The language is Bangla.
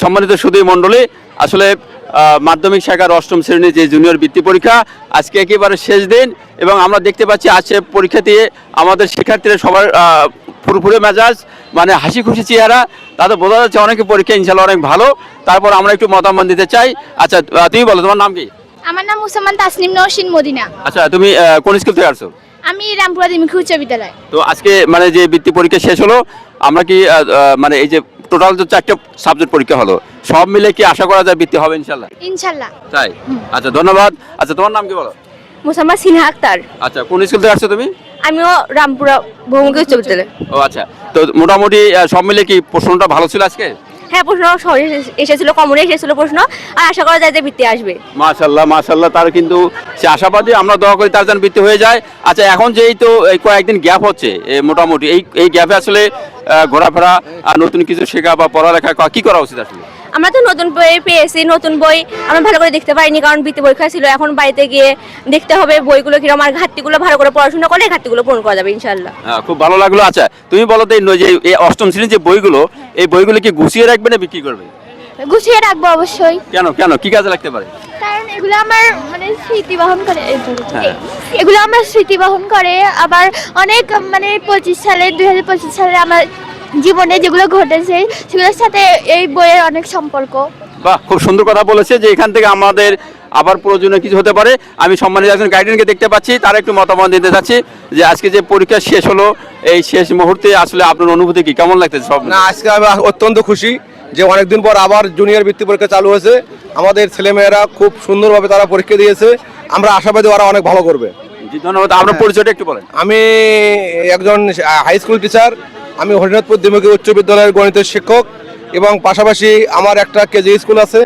সম্মানিত সুধী মণ্ডলী, আসলে মাধ্যমিক শাখার অষ্টম শ্রেণীর যে জুনিয়র বৃত্তি পরীক্ষা আজকে একেবারে শেষ দিন এবং আমরা দেখতে পাচ্ছি আজকে পরীক্ষা দিয়ে আমাদের শিক্ষার্থীরা সবার ফুরফুরে মেজাজ, মানে হাসি খুশি চেহারা, তাদের বোঝা যাচ্ছে অনেকে পরীক্ষা ইনশাল্লাহ অনেক ভালো। তারপর আমরা একটু মতামত দিতে চাই। আচ্ছা, তুমি বলো তোমার নাম কি? আমার নাম মুসাম্মান তাসনিম নওশিন মদিনা। আচ্ছা, তুমি কোন স্কুল থেকে আসছো? আমি রামপুরা দিমিখু উচ্চ বিদ্যালয়। তো আজকে মানে যে বৃত্তি পরীক্ষা শেষ হলো, আমরা কি মানে এই যে টোটাল যে 4টা সাবজেক্ট পরীক্ষা হলো, সব মিলে কি আশা করা যায় বৃত্তি হবে ইনশাল্লাহ? ইনশাল্লাহ। তাই? আচ্ছা, ধন্যবাদ। আচ্ছা, তোমার নাম কি বলো? মুসাম্মদ সিনহা আক্তার। আচ্ছা, কোন স্কুল থেকে আসছো তুমি? আমিও রামপুরা বহুমুখী উচ্চ বিদ্যালয়। ও আচ্ছা, তো মোটামুটি সব মিলে কি প্রশ্নটা ভালো ছিল আজকে? হ্যাঁ, প্রশ্ন সহজ এসেছিল, কমনে এসেছিল প্রশ্ন, আর আশা করা যায় যে বৃত্তি আসবে। মাশাল্লাহ মাশাল্লাহ, তার কিন্তু সে আশাবাদী, আমরা দোয়া করি তার যেন বৃত্তি হয়ে যায়। আচ্ছা, এখন যেই তো এই কয়েকদিন গ্যাপ হচ্ছে, মোটামুটি এই গ্যাপে আসলে ঘোরাফেরা আর নতুন কিছু শেখা বা পড়ালেখা কি করা উচিত আসলে? আমরা তো নতুন বই পেয়েছি, নতুন বই আমরা ভালো করে দেখতে পারিনি কারণ বৃত্তি পরীক্ষা ছিল। এখন বাড়িতে গিয়ে দেখতে হবে বইগুলো কিরকম, আর ঘাটতিগুলো ভালো করে পড়াশোনা করলে ঘাটতিগুলো পূরণ করা যাবে ইনশাল্লাহ। হ্যাঁ, খুব ভালো লাগলো। আচ্ছা, তুমি বলো তো যে এই অষ্টম শ্রেণীর যে বইগুলো, এই বইগুলো কি গুছিয়ে রাখবে না বিক্রি করবে? গুছিয়ে রাখবো অবশ্যই। কেন কেন কি কাজে লাগতে পারে? কারণ এগুলো আমার মানে স্মৃতি বহন করে। হ্যাঁ। এগুলো আমার স্মৃতি বহন করে, আবার অনেক মানে 2025 সালে আমার জীবনে যেগুলো ঘটেছে সেগুলোর সাথে এই বইয়ের অনেক সম্পর্ক। বাহ, খুব সুন্দর কথা বলেছে যে এখান থেকে আমাদের আবার প্রয়োজনীয় কিছু হতে পারে। আমি সম্মানিত একজন গাইডেনকে দেখতে পাচ্ছি, তার একটু মতামত দিতে চাচ্ছি যে আজকে যে পরীক্ষা শেষ হলো, এই শেষ মুহূর্তে আসলে আপনার অনুভূতি কি, কেমন লাগতেছে সব? না, আজকে আমি অত্যন্ত খুশি যে অনেকদিন পর আবার জুনিয়র বৃত্তি পরীক্ষা চালু হয়েছে। আমাদের ছেলেমেয়েরা খুব সুন্দরভাবে তারা পরীক্ষা দিয়েছে। আমরা আশাবাদী ওরা অনেক ভালো করবে। জি, ধন্যবাদ। আপনার পরিচয়টা একটু বলেন। আমি একজন হাই স্কুল টিচার, আমি হরিনাথপুর দ্বিমুখী উচ্চ বিদ্যালয়ের গণিতের শিক্ষক এবং পাশাপাশি আমার একটা কেজি স্কুল আছে।